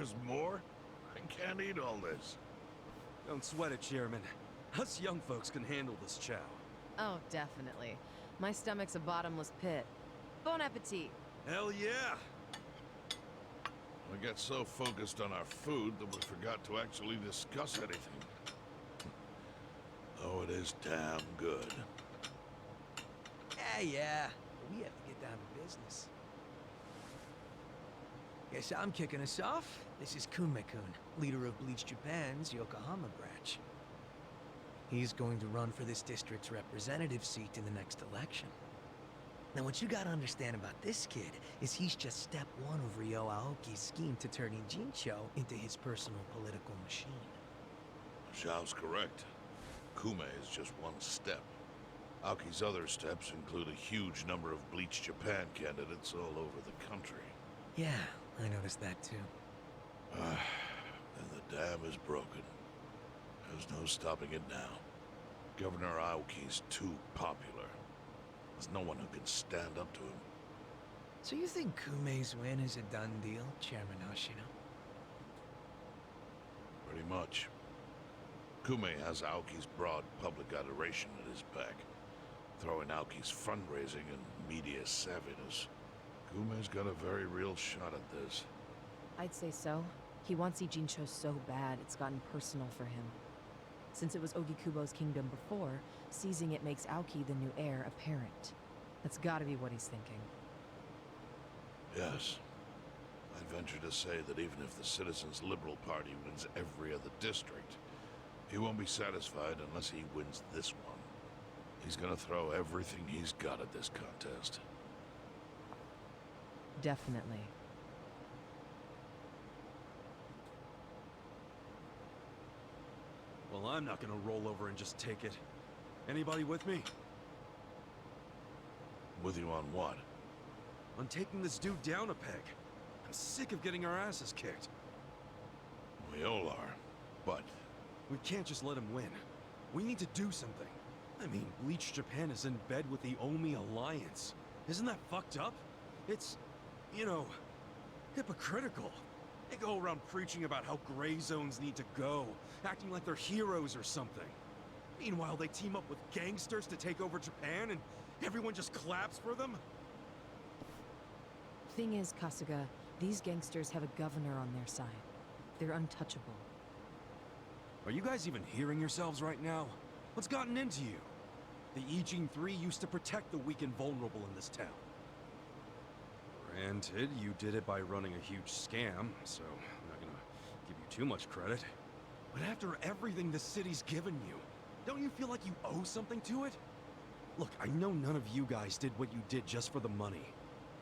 There's more? I can't eat all this. Don't sweat it, Chairman. Us young folks can handle this chow. Oh, definitely. My stomach's a bottomless pit. Bon appetit! Hell yeah! We got so focused on our food that we forgot to actually discuss anything. Oh, it is damn good. Yeah. But we have to get down to business. Guess I'm kicking us off. This is Kunme-kun, leader of Bleach Japan's Yokohama branch. He's going to run for this district's representative seat in the next election. Now, what you gotta understand about this kid is he's just step one of Ryo Aoki's scheme to turning Jincho into his personal political machine. Zhao's correct. Kume is just one step. Aoki's other steps include a huge number of Bleach Japan candidates all over the country. Yeah, I noticed that too. And the dam is broken. There's no stopping it now. Governor Aoki's too popular. There's no one who can stand up to him. So you think Kume's win is a done deal, Chairman Hoshino? Pretty much. Kume has Aoki's broad public adoration at his back. Throwing Aoki's fundraising and media savviness. Kume's got a very real shot at this. I'd say so. He wants Ijincho so bad, it's gotten personal for him. Since it was Ogikubo's kingdom before, seizing it makes Aoki the new heir apparent. That's gotta be what he's thinking. Yes. I'd venture to say that even if the Citizens' Liberal Party wins every other district, he won't be satisfied unless he wins this one. He's gonna throw everything he's got at this contest. Definitely. Well, I'm not gonna roll over and just take it. Anybody with me? With you on what? On taking this dude down a peg. I'm sick of getting our asses kicked. We all are, but... We can't just let him win. We need to do something. I mean, Bleach Japan is in bed with the Omi Alliance. Isn't that fucked up? It's, you know, hypocritical. They go around preaching about how gray zones need to go, acting like they're heroes or something. Meanwhile, they team up with gangsters to take over Japan, and everyone just claps for them? Thing is, Kasuga, these gangsters have a governor on their side. They're untouchable. Are you guys even hearing yourselves right now? What's gotten into you? The Ijin 3 used to protect the weak and vulnerable in this town. Granted, you did it by running a huge scam, so I'm not gonna give you too much credit. But after everything the city's given you, don't you feel like you owe something to it? Look, I know none of you guys did what you did just for the money.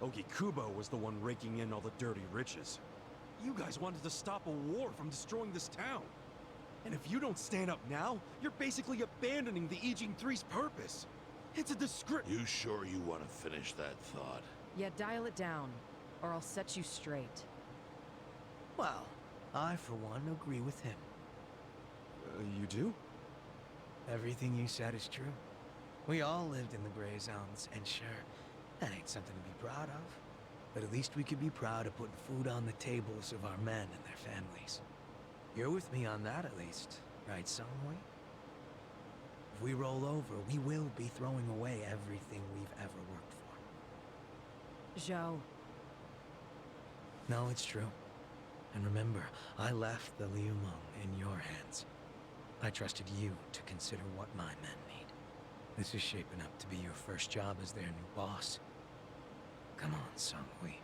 Ogikubo was the one raking in all the dirty riches. You guys wanted to stop a war from destroying this town. And if you don't stand up now, you're basically abandoning the Ijin 3's purpose. It's a disgrace. You sure you want to finish that thought? Yeah, dial it down, or I'll set you straight. Well, I, for one, agree with him. You do? Everything you said is true. We all lived in the gray zones, and sure, that ain't something to be proud of. But at least we could be proud of putting food on the tables of our men and their families. You're with me on that, at least, right, Songhui? If we roll over, we will be throwing away everything we've ever worked for. Zhao. No, it's true. And remember, I left the Liumeng in your hands. I trusted you to consider what my men need. This is shaping up to be your first job as their new boss. Come on, Songhui.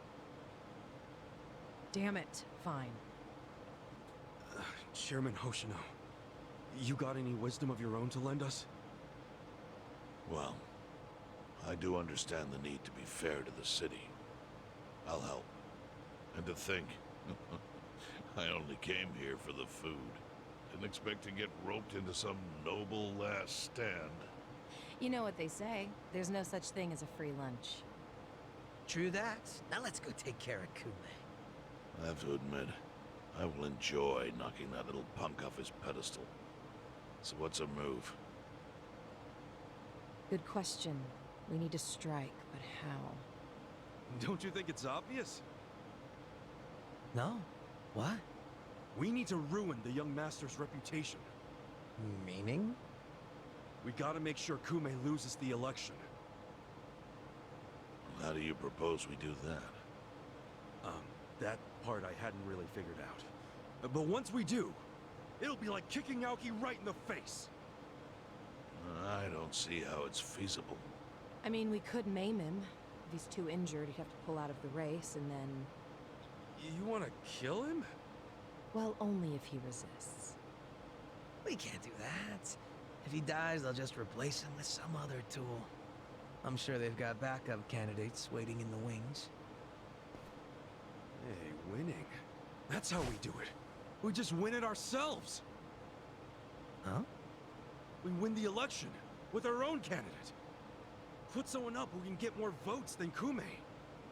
Damn it. Fine. Chairman Hoshino, you got any wisdom of your own to lend us? Well, I do understand the need to be fair to the city. I'll help. And to think, I only came here for the food. Didn't expect to get roped into some noble last stand. You know what they say. There's no such thing as a free lunch. True that. Now let's go take care of Kume. I have to admit, I will enjoy knocking that little punk off his pedestal. So what's a move? Good question. We need to strike, but how? Don't you think it's obvious? No? What? We need to ruin the young master's reputation. Meaning? We gotta make sure Kume loses the election. How do you propose we do that? That part I hadn't really figured out. But once we do, it'll be like kicking Aoki right in the face. I don't see how it's feasible. I mean, we could maim him. If he's too injured, he'd have to pull out of the race, and then... You wanna kill him? Well, only if he resists. We can't do that. If he dies, they'll just replace him with some other tool. I'm sure they've got backup candidates waiting in the wings. Hey, winning. That's how we do it. We just win it ourselves. Huh? We win the election with our own candidate. Put someone up who can get more votes than Kume.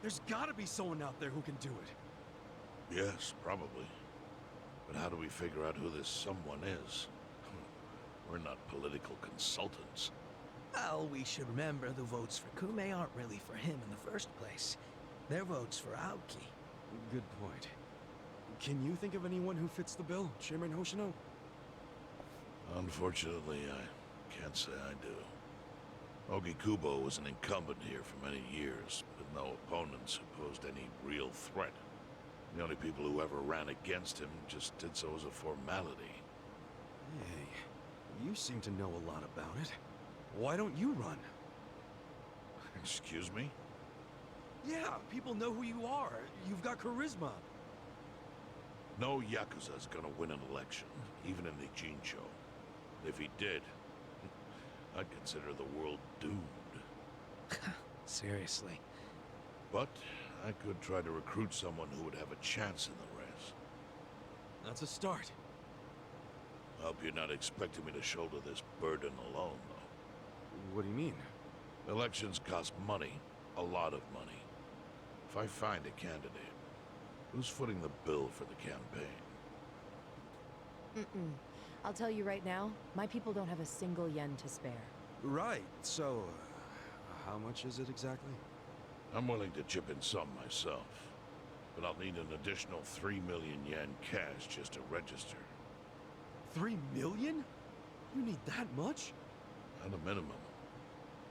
There's gotta be someone out there who can do it. Yes, probably. But how do we figure out who this someone is? We're not political consultants. Well, we should remember the votes for Kume aren't really for him in the first place. They're votes for Aoki. Good point. Can you think of anyone who fits the bill, Chairman Hoshino? Unfortunately, I can't say I do. Ogikubo was an incumbent here for many years, with no opponents who posed any real threat. The only people who ever ran against him just did so as a formality. Hey, you seem to know a lot about it. Why don't you run? Excuse me? Yeah, people know who you are. You've got charisma. No Yakuza's gonna win an election, even in the Jincho. If he did, I'd consider the world doomed. Seriously. But I could try to recruit someone who would have a chance in the race. That's a start. I hope you're not expecting me to shoulder this burden alone, though. What do you mean? Elections cost money, a lot of money. If I find a candidate, who's footing the bill for the campaign? I'll tell you right now, my people don't have a single yen to spare. Right, so... how much is it exactly? I'm willing to chip in some myself, but I'll need an additional 3 million yen cash just to register. 3 million? You need that much? At a minimum.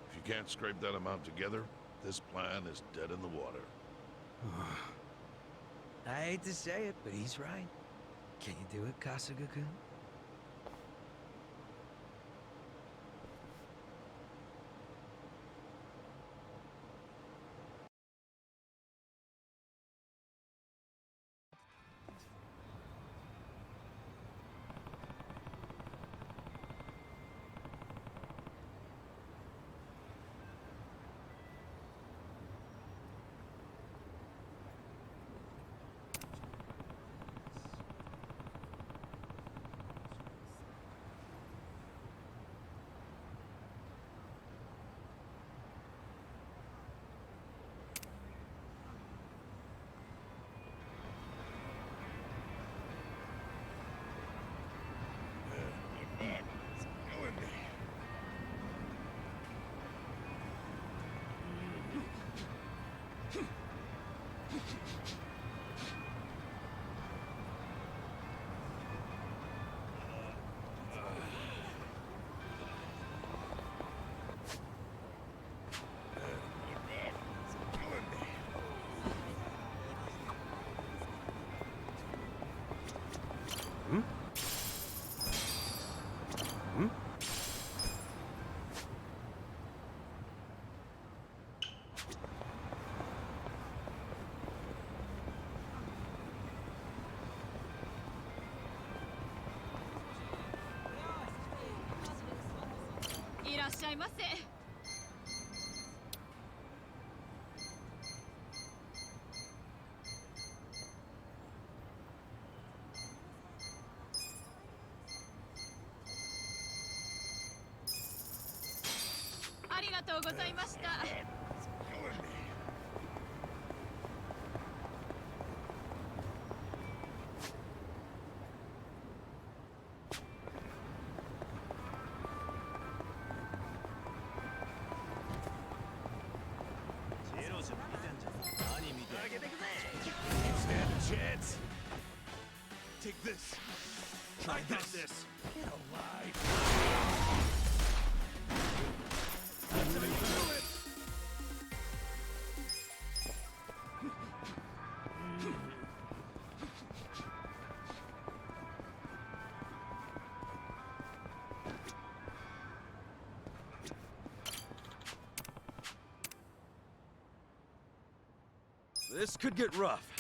If you can't scrape that amount together, this plan is dead in the water. I hate to say it, but he's right. Can you do it, Kasuga-kun? Take this. Try this. Get alive. That's how you do it. This could get rough.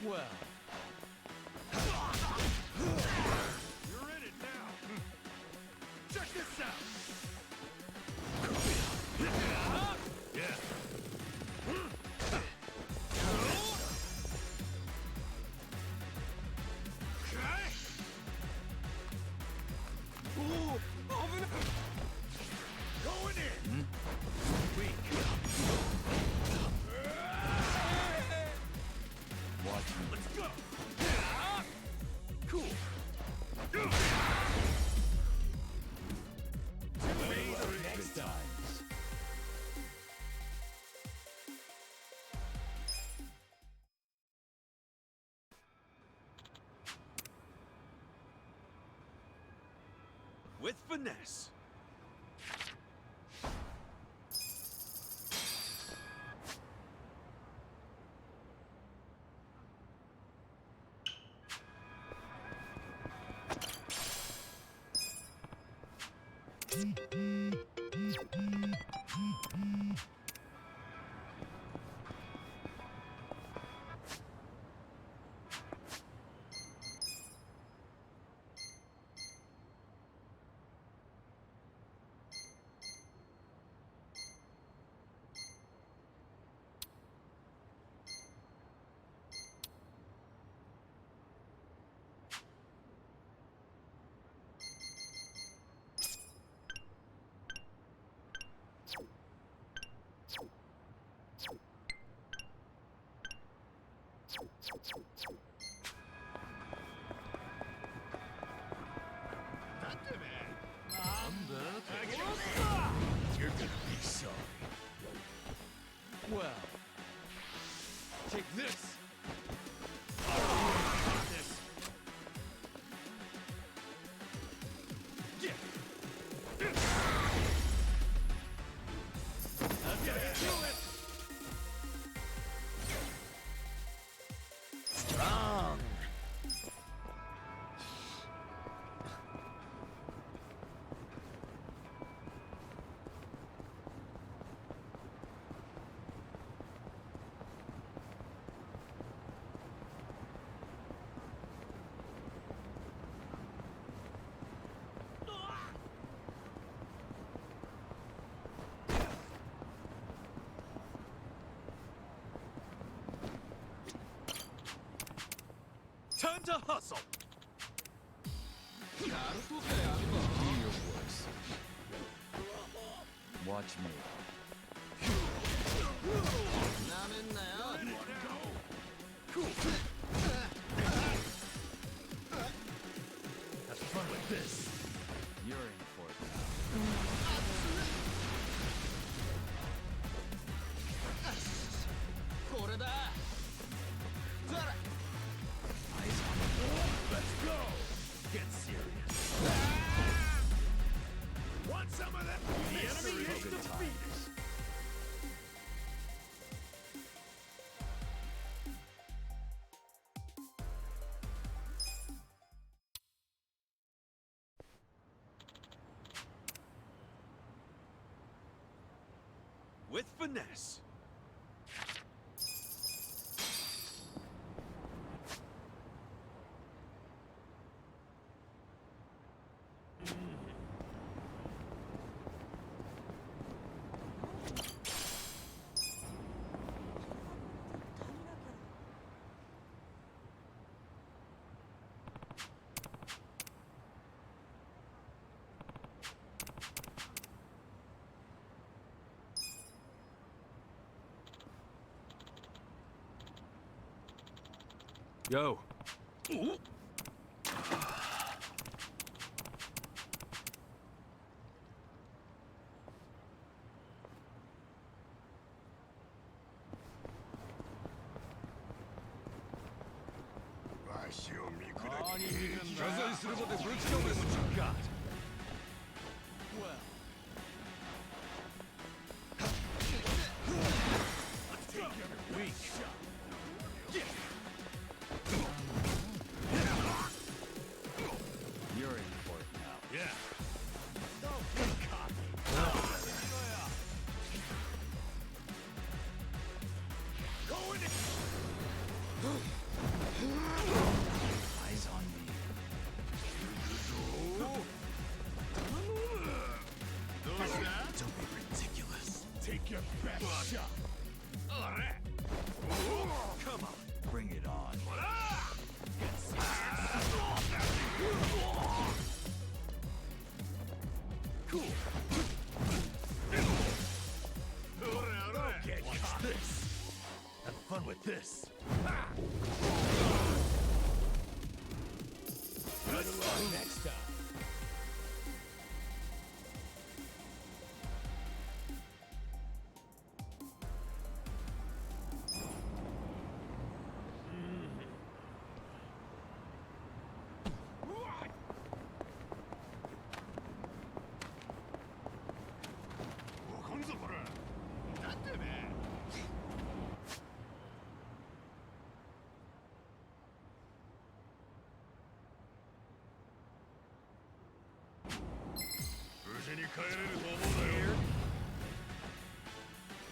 Well, You're in it now. Check this out. Yeah. Ooh, going in. Weak. Watch me. Let's go. Cool. next time. With finesse. You're gonna be sorry. Well, Take this. This. Yeah. That's how you do it. strong. Time to hustle. Do your worst. Watch me. Have fun with this. You're in for it now. Let's go. Get serious. Want some of that? The enemy is defeated. With finesse. Yo. 아니 지금謝罪するまでぶち込めwhat you got. well. Weak. You're in for it now. Yeah. Eyes on me. Don't be ridiculous. Take your best shot. Come on. Bring it on. Cool. Okay, watch this. Have fun with this. Good luck next time.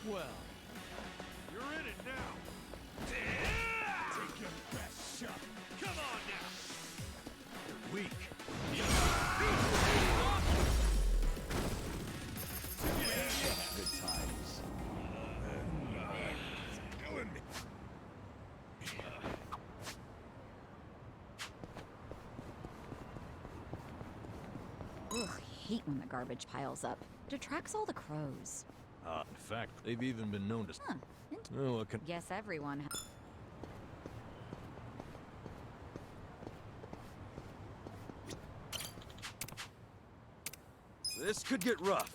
Well, You're in it now. Take your best shot. Come on now. You're weak. good times. Killing me. Ugh, hate when the garbage piles up. It attracts all the crows. In fact, they've even been known to. Huh. Oh, what can. Guess everyone. This could get rough.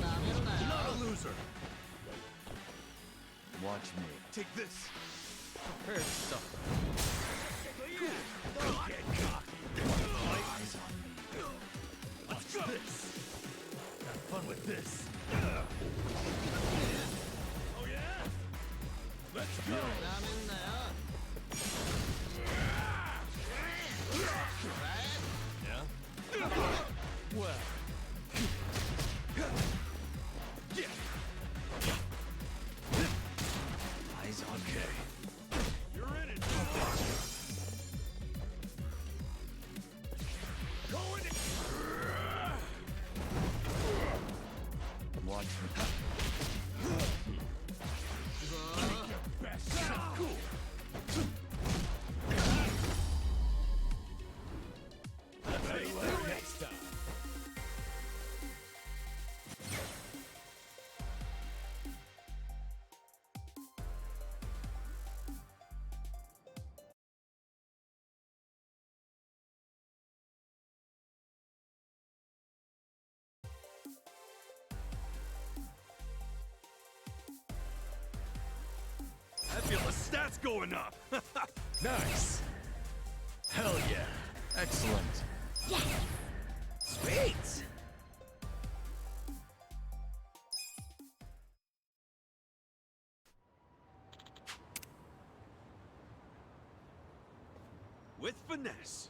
Not a loser. Watch me. Take this. Prepare to suffer. Don't get cocky. Eyes on me. Watch this. Have fun with this. Oh yeah? Let's go. Yeah? Well, eyes on me. You're in it. Going in. Watch me. Take your best shot. Cool. Better luck next time. I feel the stats going up. Nice. Hell yeah. Excellent. Sweet! With finesse.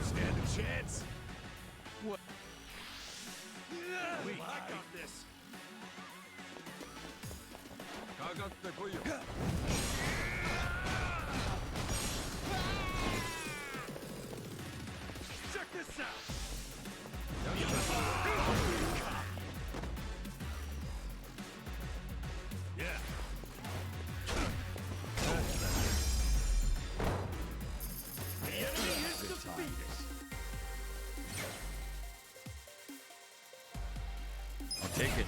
Stand a chance. What? We got this. かかってこいよ。Check this out. Yeah. The enemy is Good defeated. I'll take it.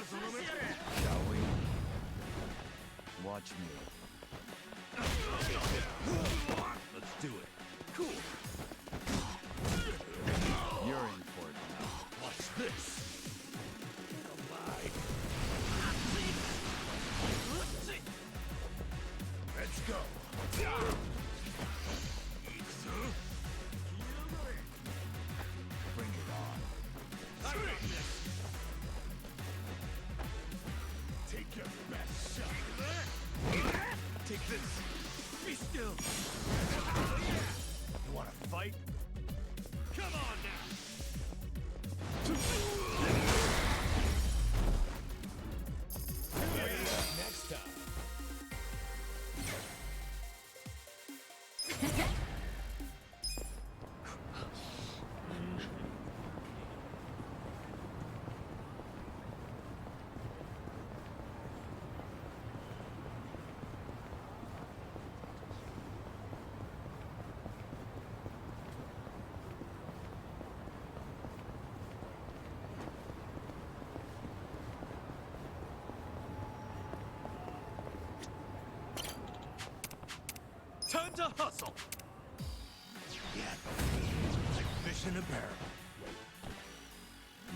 Shall we? Watch me. Let's do it. Cool. You're in for it now. Watch this. Let's go. Bring it on. Take your best shot. Take this. Be still. You want to fight? Come on now. Next time. Time to hustle. Yeah. Like fish in a barrel.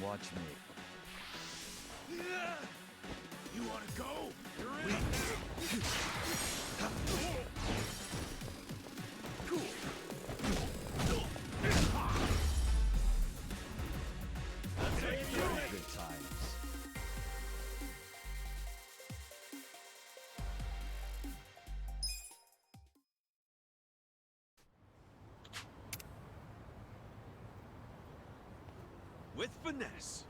Watch me. You want to go? You're in. Good times. With finesse.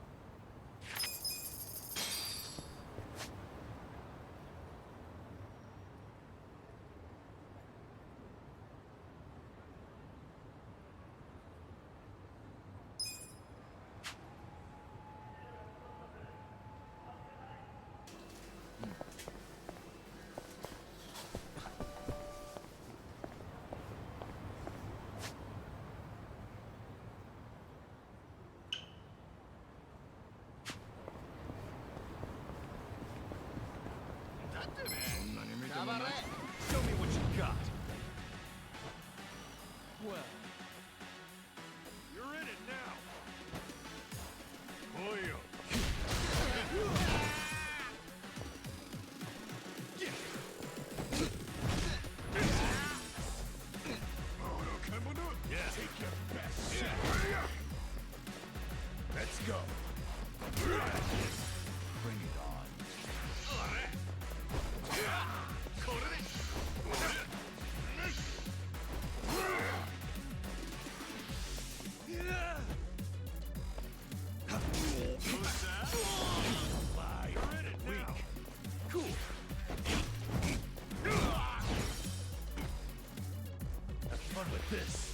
Show me what you got. Well, You're in it now. yeah. Take your best shot. Let's go. Bring it on. You're in it now. Cool. Have fun with this.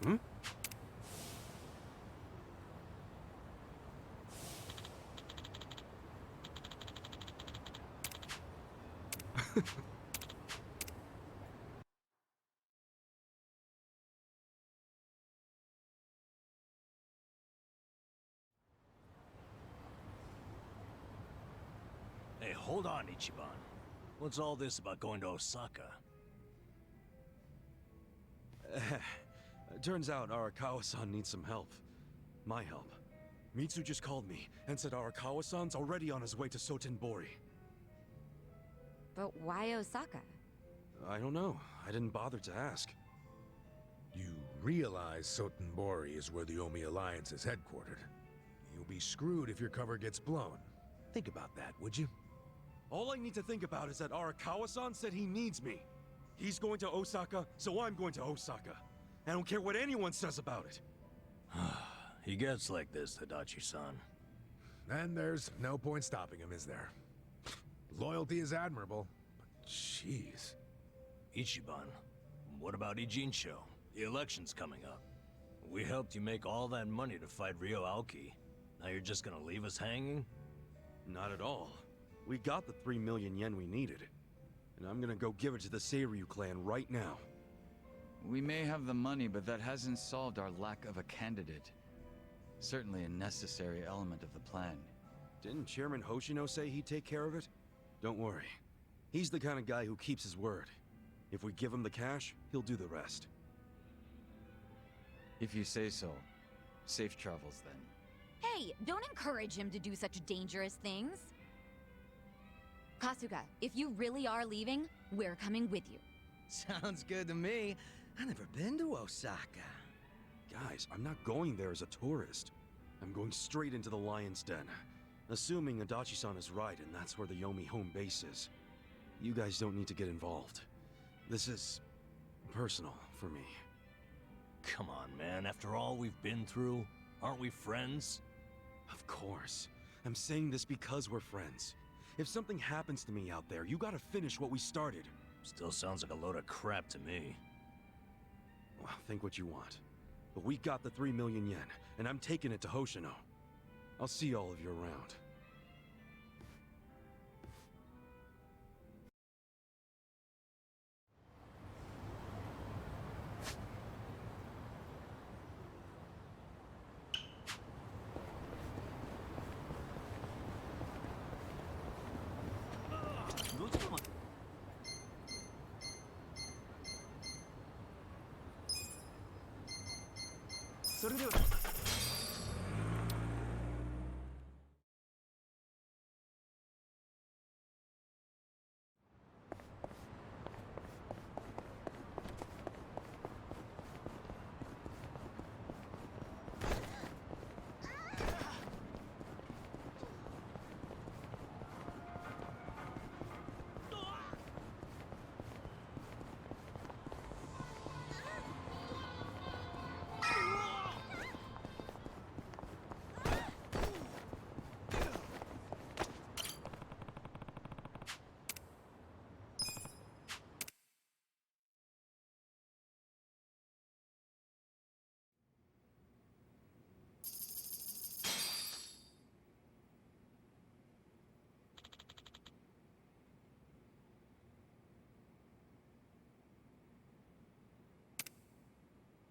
Hmm? Hey, hold on, Ichiban. What's all this about going to Osaka? Turns out Arakawa-san needs some help. My help. Mitsu just called me and said Arakawa-san's already on his way to Sotenbori. But why Osaka? I don't know. I didn't bother to ask. You realize Sotenbori is where the Omi Alliance is headquartered. You'll be screwed if your cover gets blown. Think about that, would you? All I need to think about is that Arakawa-san said he needs me. He's going to Osaka, so I'm going to Osaka. I don't care what anyone says about it. He gets like this, Tadachi-san. And there's no point stopping him, is there? Loyalty is admirable, but jeez. Ichiban, what about Ijincho? The election's coming up. We helped you make all that money to fight Ryo Aoki. Now you're just gonna leave us hanging? Not at all. We got the 3 million yen we needed. And I'm gonna go give it to the Seiryu clan right now. We may have the money, but that hasn't solved our lack of a candidate. Certainly a necessary element of the plan. Didn't Chairman Hoshino say he'd take care of it? Don't worry. He's the kind of guy who keeps his word. If we give him the cash, he'll do the rest. If you say so. Safe travels then. Hey, don't encourage him to do such dangerous things. Kasuga, if you really are leaving, we're coming with you. Sounds good to me. I've never been to Osaka. Guys, I'm not going there as a tourist. I'm going straight into the Lion's Den. Assuming Adachi-san is right and that's where the Yomi home base is. You guys don't need to get involved. This is personal for me. Come on, man. After all we've been through, aren't we friends? Of course. I'm saying this because we're friends. If something happens to me out there, you gotta finish what we started. Still sounds like a load of crap to me. Well, think what you want. But we got the 3 million yen, and I'm taking it to Hoshino. I'll see all of you around.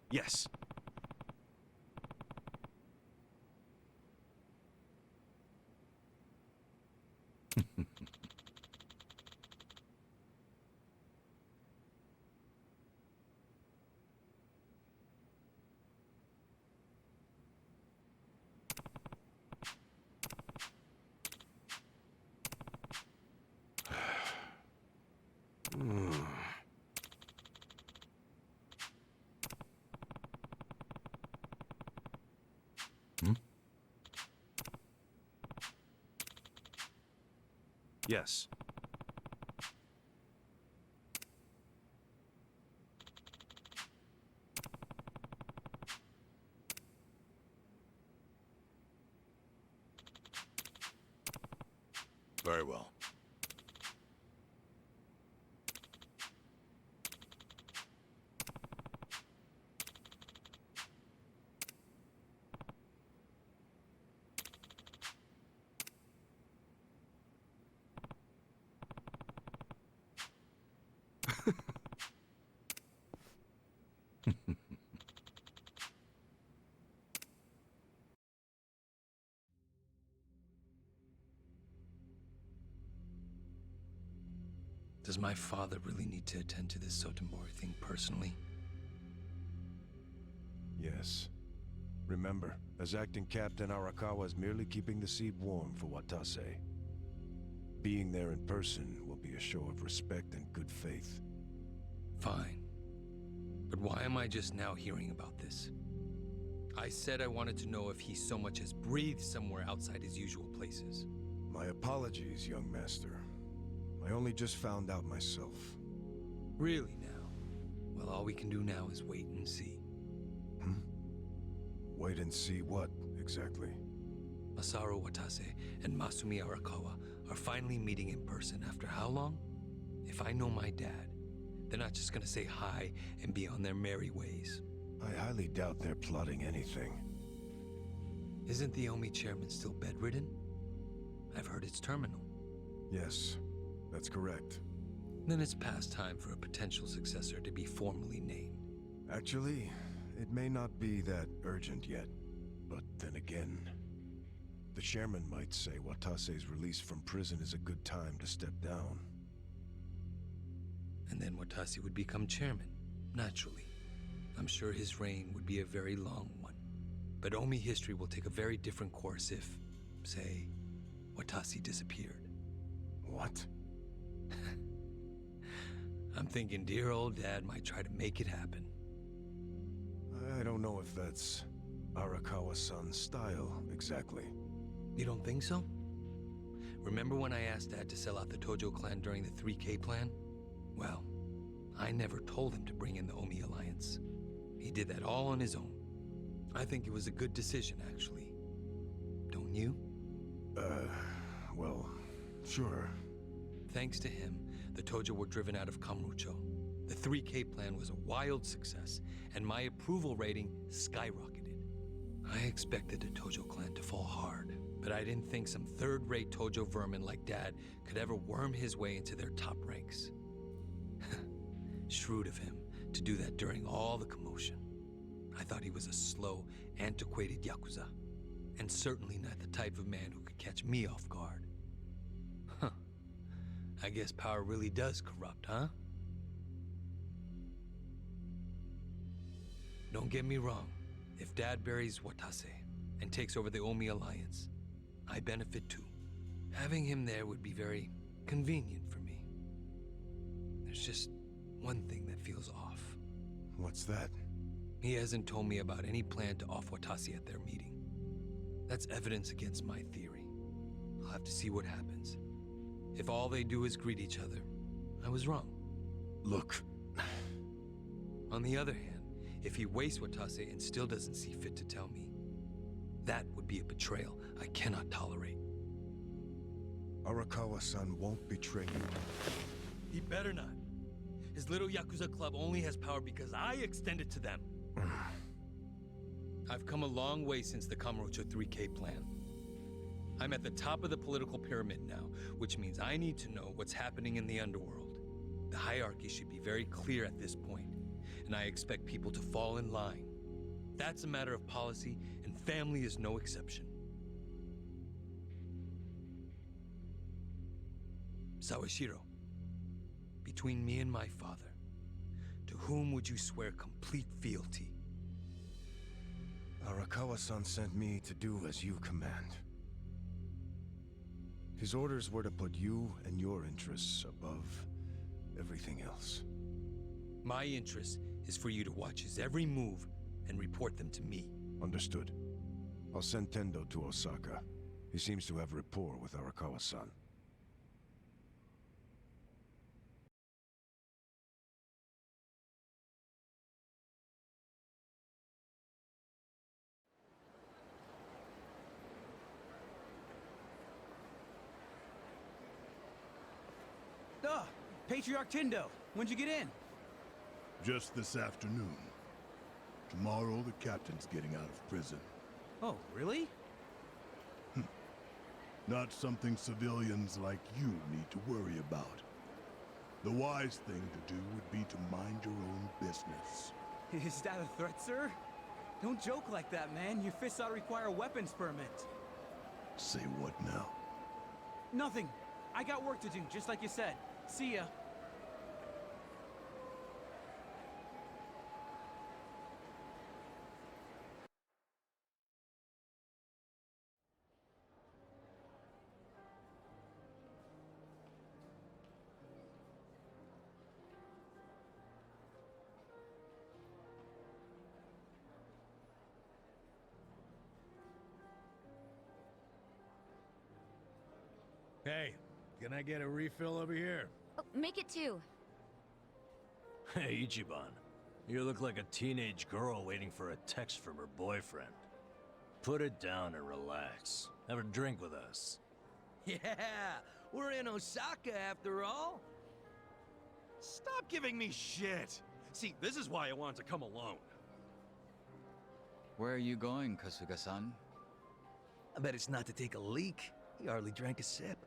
Yes. Yes. Very well. Does my father really need to attend to this Sotenbori thing personally? Yes. Remember, as acting captain, Arakawa is merely keeping the seat warm for Watase. Being there in person will be a show of respect and good faith. Fine. But why am I just now hearing about this? I said I wanted to know if he so much as breathed somewhere outside his usual places. My apologies, young master. I only just found out myself. Really now? Well, all we can do now is wait and see. Wait and see what, exactly? Masaru Watase and Masumi Arakawa are finally meeting in person after how long? If I know my dad, they're not just gonna say hi and be on their merry ways. I highly doubt they're plotting anything. Isn't the Omi chairman still bedridden? I've heard it's terminal. Yes, that's correct. Then it's past time for a potential successor to be formally named. Actually, it may not be that urgent yet. But then again, the chairman might say Watase's release from prison is a good time to step down. And then Watase would become chairman, naturally. I'm sure his reign would be a very long one. But Omi history will take a very different course if, say, Watase disappeared. What? I'm thinking dear old dad might try to make it happen. I don't know if that's Arakawa-san's style, exactly. You don't think so? Remember when I asked Dad to sell out the Tojo clan during the 3K plan? Well, I never told him to bring in the Omi Alliance. He did that all on his own. I think it was a good decision, actually. Don't you? Well, sure. Thanks to him, the Tojo were driven out of Kamurocho. The 3K plan was a wild success, and my approval rating skyrocketed. I expected the Tojo clan to fall hard, but I didn't think some third-rate Tojo vermin like Dad could ever worm his way into their top ranks. Shrewd of him to do that during all the commotion. I thought he was a slow, antiquated Yakuza, and certainly not the type of man who could catch me off guard. Huh. I guess power really does corrupt, huh? Don't get me wrong. If Dad buries Watase and takes over the Omi Alliance, I benefit too. Having him there would be very convenient for me. There's just one thing that feels off. What's that? He hasn't told me about any plan to off Watase at their meeting. That's evidence against my theory. I'll have to see what happens. If all they do is greet each other, I was wrong. Look. On the other hand, if he wastes Watase and still doesn't see fit to tell me, that would be a betrayal I cannot tolerate. Arakawa-san won't betray you. He better not. His little Yakuza club only has power because I extend it to them. I've come a long way since the Kamurocho 3K plan. I'm at the top of the political pyramid now, which means I need to know what's happening in the underworld. The hierarchy should be very clear at this point, and I expect people to fall in line. That's a matter of policy, and family is no exception. Sawashiro, between me and my father, to whom would you swear complete fealty? Arakawa-san sent me to do as you command. His orders were to put you and your interests above everything else. My interest is for you to watch his every move and report them to me. Understood. I'll send Tendo to Osaka. He seems to have rapport with Arakawa-san. Patriarch Tendo, when'd you get in? Just this afternoon. Tomorrow, the captain's getting out of prison. Oh, really? Not something civilians like you need to worry about. The wise thing to do would be to mind your own business. Is that a threat, sir? Don't joke like that, man. Your fists ought to require a weapons permit. Say what now? Nothing. I got work to do, just like you said. See ya. Hey, can I get a refill over here? Oh, make it two. Hey, Ichiban. You look like a teenage girl waiting for a text from her boyfriend. Put it down and relax. Have a drink with us. Yeah, we're in Osaka after all. Stop giving me shit! See, this is why I wanted to come alone. Where are you going, Kasuga-san? I bet it's not to take a leak. He hardly drank a sip.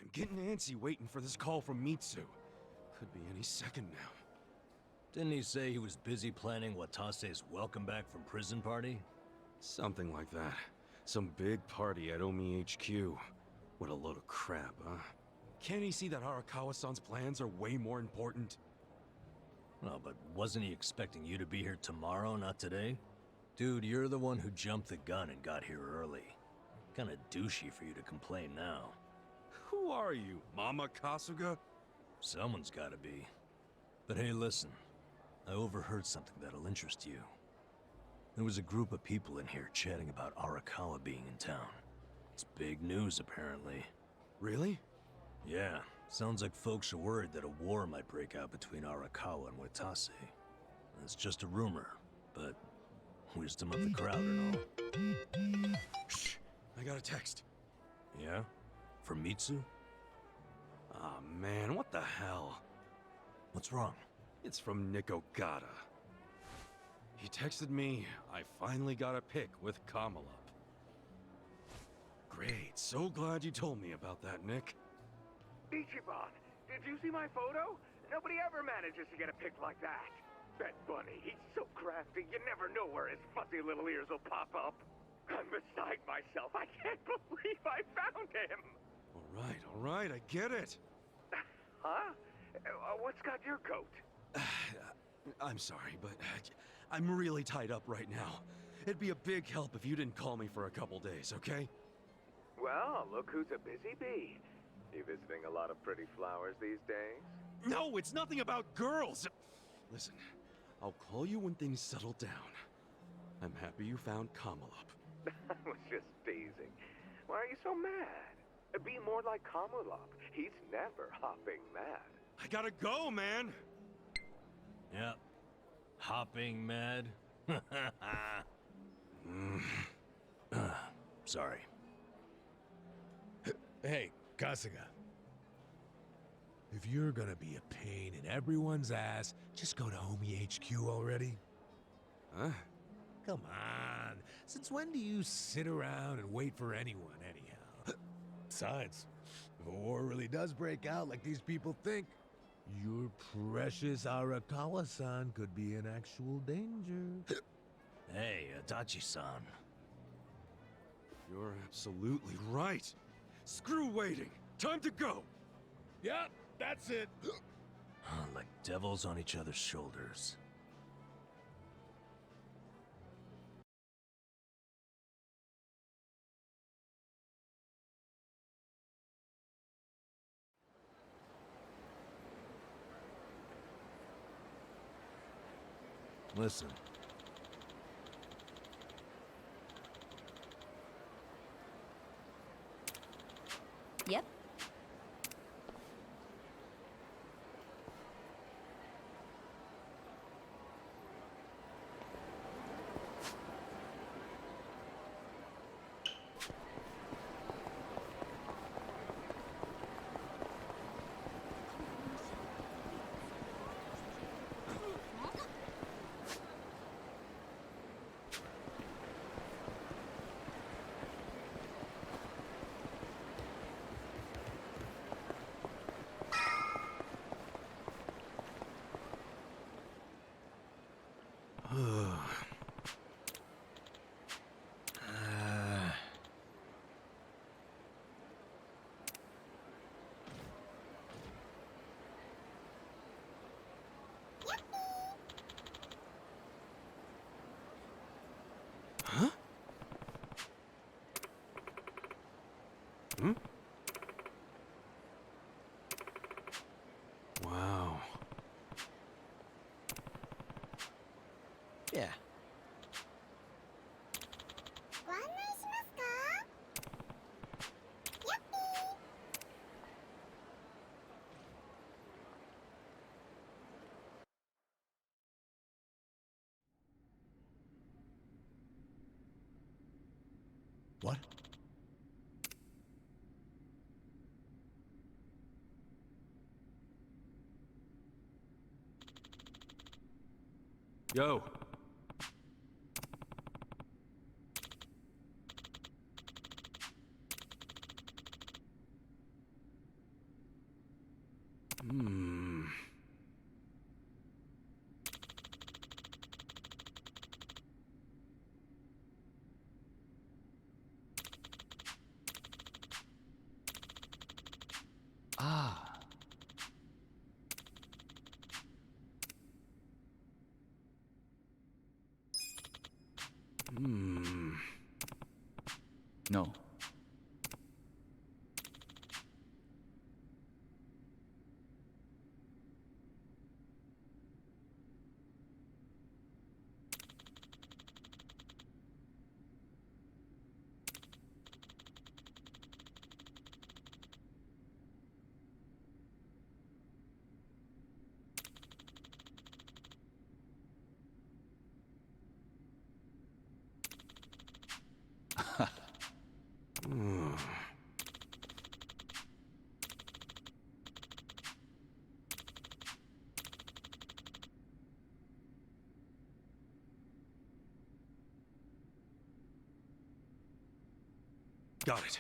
I'm getting antsy waiting for this call from Mitsu. Could be any second now. Didn't he say he was busy planning Watase's welcome back from prison party? Something like that. Some big party at Omi HQ. What a load of crap, huh? Can't he see that Arakawa-san's plans are way more important? Well, but wasn't he expecting you to be here tomorrow, not today? Dude, you're the one who jumped the gun and got here early. Kinda douchey for you to complain now. Who are you, Mama Kasuga? Someone's gotta be. But hey, listen. I overheard something that'll interest you. There was a group of people in here chatting about Arakawa being in town. It's big news, apparently. Really? Yeah, sounds like folks are worried that a war might break out between Arakawa and Watase. It's just a rumor, but wisdom of the crowd and all. Shh! I got a text. Yeah? From Mitsu? Aw, man, what the hell? What's wrong? It's from Nick Ogata. He texted me, I finally got a pic with Kamala. Great, so glad you told me about that, Nick. Ichiban, did you see my photo? Nobody ever manages to get a pic like that. Bet Bunny, he's so crafty, you never know where his fuzzy little ears will pop up. I'm beside myself. I can't believe I found him. All right, I get it. Huh? What's got your coat? I'm sorry, but I'm really tied up right now. It'd be a big help if you didn't call me for a couple days, okay? Well, look who's a busy bee. You visiting a lot of pretty flowers these days? No, it's nothing about girls! Listen, I'll call you when things settle down. I'm happy you found Kamala. I was just teasing. Why are you so mad? Be more like Kamulop. He's never hopping mad. I gotta go, man! Yep. Hopping mad? Sorry. Hey, Kasuga. If you're gonna be a pain in everyone's ass, just go to Homie HQ already. Huh? Come on. Since when do you sit around and wait for anyone, anyhow? Besides, if a war really does break out like these people think, your precious Arakawa-san could be in actual danger. Hey, Adachi-san. You're absolutely right. Screw waiting. Time to go. Yeah, that's it. Like devils on each other's shoulders. Listen. Yep. Yeah. What? Yo. Ah. No. Got it.